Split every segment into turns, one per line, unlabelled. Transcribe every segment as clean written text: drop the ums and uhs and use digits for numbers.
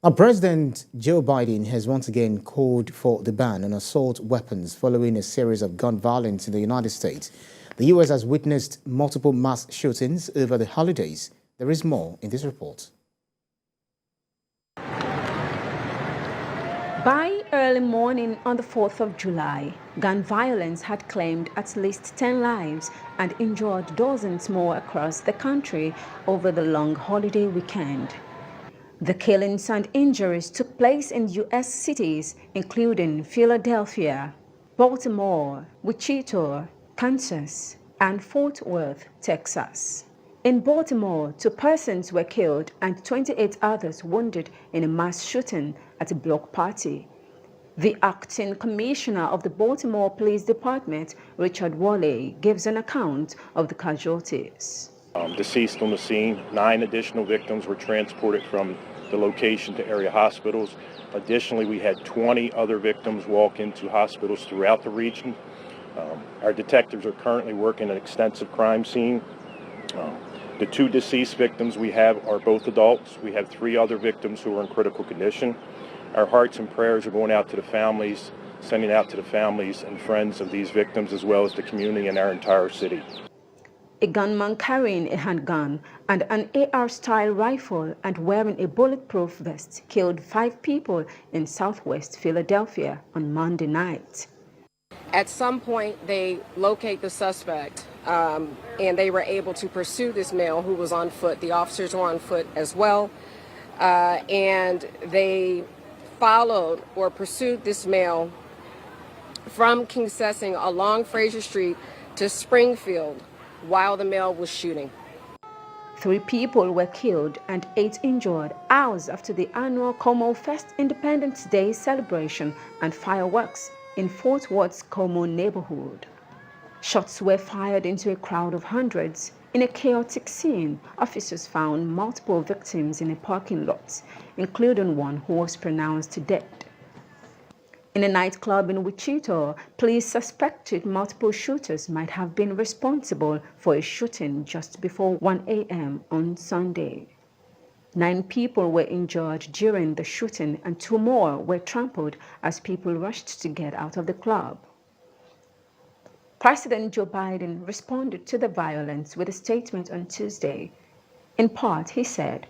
Now, President Joe Biden has once again called for the ban on assault weapons following a series of gun violence in the United States. The U.S. has witnessed multiple mass shootings over the holidays. There is more in this report.
By early morning on the 4th of July, gun violence had claimed at least 10 lives and injured dozens more across the country over the long holiday weekend. The killings and injuries took place in U.S. cities including Philadelphia, Baltimore, Wichita, Kansas, and Fort Worth, Texas. In Baltimore, 2 persons were killed and 28 others wounded in a mass shooting at a block party. The acting commissioner of the Baltimore Police Department, Richard Worley, gives an account of the casualties.
Deceased on the scene. 9 additional victims were transported from the location to area hospitals. Additionally, we had 20 other victims walk into hospitals throughout the region. Our detectives are currently working an extensive crime scene. The 2 deceased victims we have are both adults. We have 3 other victims who are in critical condition. Our hearts and prayers are going out to the families, sending out to the families and friends of these victims, as well as the community and our entire city.
A gunman carrying a handgun and an AR-style rifle and wearing a bulletproof vest killed 5 people in southwest Philadelphia on Monday night.
At some point, they locate the suspect, and they were able to pursue this male who was on foot. The officers were on foot as well, and they followed or pursued this male from Kingsessing along Fraser Street to Springfield while the male was shooting.
3 people were killed and 8 injured hours after the annual Como Fest Independence Day celebration and fireworks in Fort Worth's Como neighborhood. Shots were fired into a crowd of hundreds. In a chaotic scene, officers found multiple victims in a parking lot, including one who was pronounced dead. In a nightclub in Wichita, police suspected multiple shooters might have been responsible for a shooting just before 1 a.m. on Sunday. 9 people were injured during the shooting and 2 more were trampled as people rushed to get out of the club. President Joe Biden responded to the violence with a statement on Tuesday. In part, he said,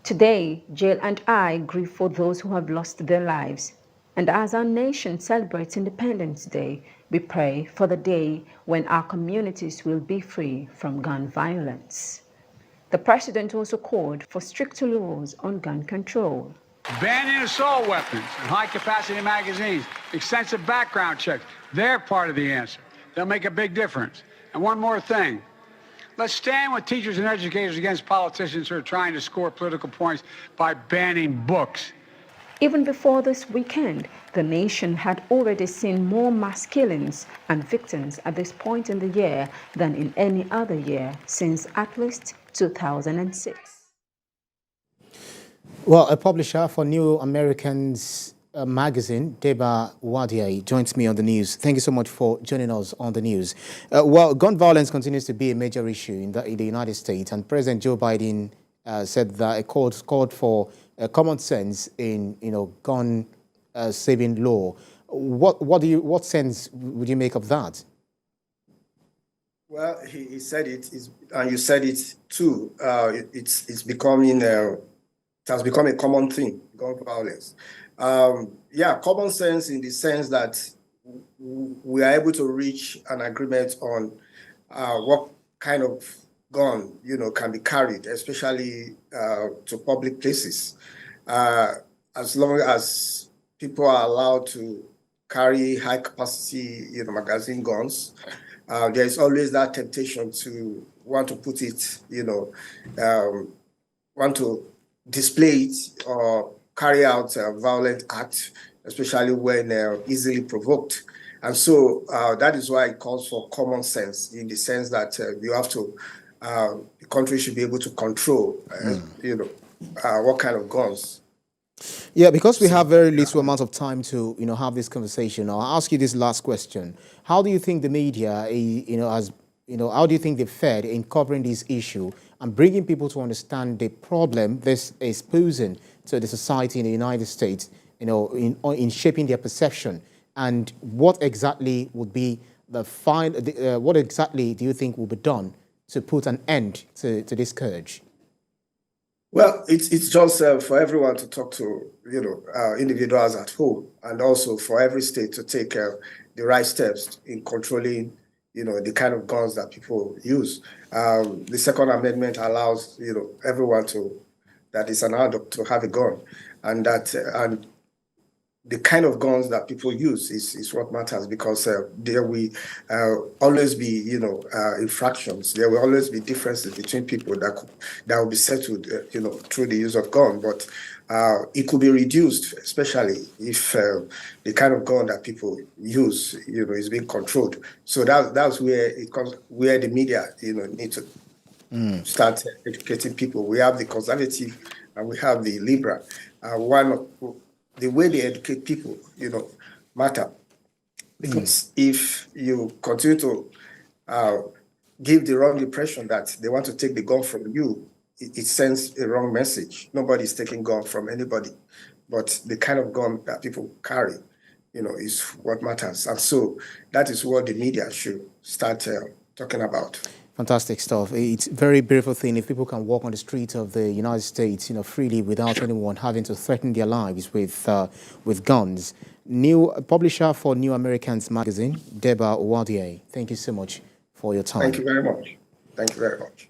"Today, Jill and I grieve for those who have lost their lives. And as our nation celebrates Independence Day, we pray for the day when our communities will be free from gun violence." The president also called for stricter laws on gun control.
Banning assault weapons and high-capacity magazines, extensive background checks, they're part of the answer. They'll make a big difference. And one more thing. Let's stand with teachers and educators against politicians who are trying to score political points by banning books.
Even before this weekend, the nation had already seen more mass killings and victims at this point in the year than in any other year since at least 2006.
Well, a publisher for New Americans magazine, Deba Wadiai, joins me on the news. Thank you so much for joining us on the news. Well, gun violence continues to be a major issue in the United States, and President Joe Biden said that a called for common sense in gun saving law. What sense would you make of that?
Well, he said it, and you said it too. It's becoming it has become a common thing, gun violence. Yeah, common sense in the sense that we are able to reach an agreement on what kind of gun can be carried, especially to public places. As long as people are allowed to carry high capacity magazine guns, there is always that temptation to want to put it, want to display it or carry out a violent act, especially when easily provoked. And so that is why it calls for common sense, in the sense that you have to, the country should be able to control, what kind of guns.
Yeah, because we have very little amount of time to, have this conversation. I'll ask you this last question: how do you think the media, how do you think they fared in covering this issue and bringing people to understand the problem this is posing to the society in the United States, in shaping their perception? And what exactly would be what exactly do you think will be done to put an end to this scourge?
Well, it's just for everyone to talk to, individuals at home, and also for every state to take the right steps in controlling, the kind of guns that people use. The Second Amendment allows, everyone that is an adult to have a gun, and the kind of guns that people use is what matters, because there will always be, infractions. There will always be differences between people that will be settled, through the use of gun. But it could be reduced, especially if the kind of gun that people use, is being controlled. So that's where it comes, where the media, need to start educating people. We have the conservative and we have the liberal. The way they educate people, matter. Because if you continue to give the wrong impression that they want to take the gun from you, it sends a wrong message. Nobody's taking gun from anybody, but the kind of gun that people carry, is what matters. And so that is what the media should start talking about.
Fantastic stuff. It's a very beautiful thing if people can walk on the streets of the United States, freely without anyone having to threaten their lives with guns. New publisher for New Americans magazine, Deba Owadie. Thank you so much for your time.
Thank you very much. Thank you very much.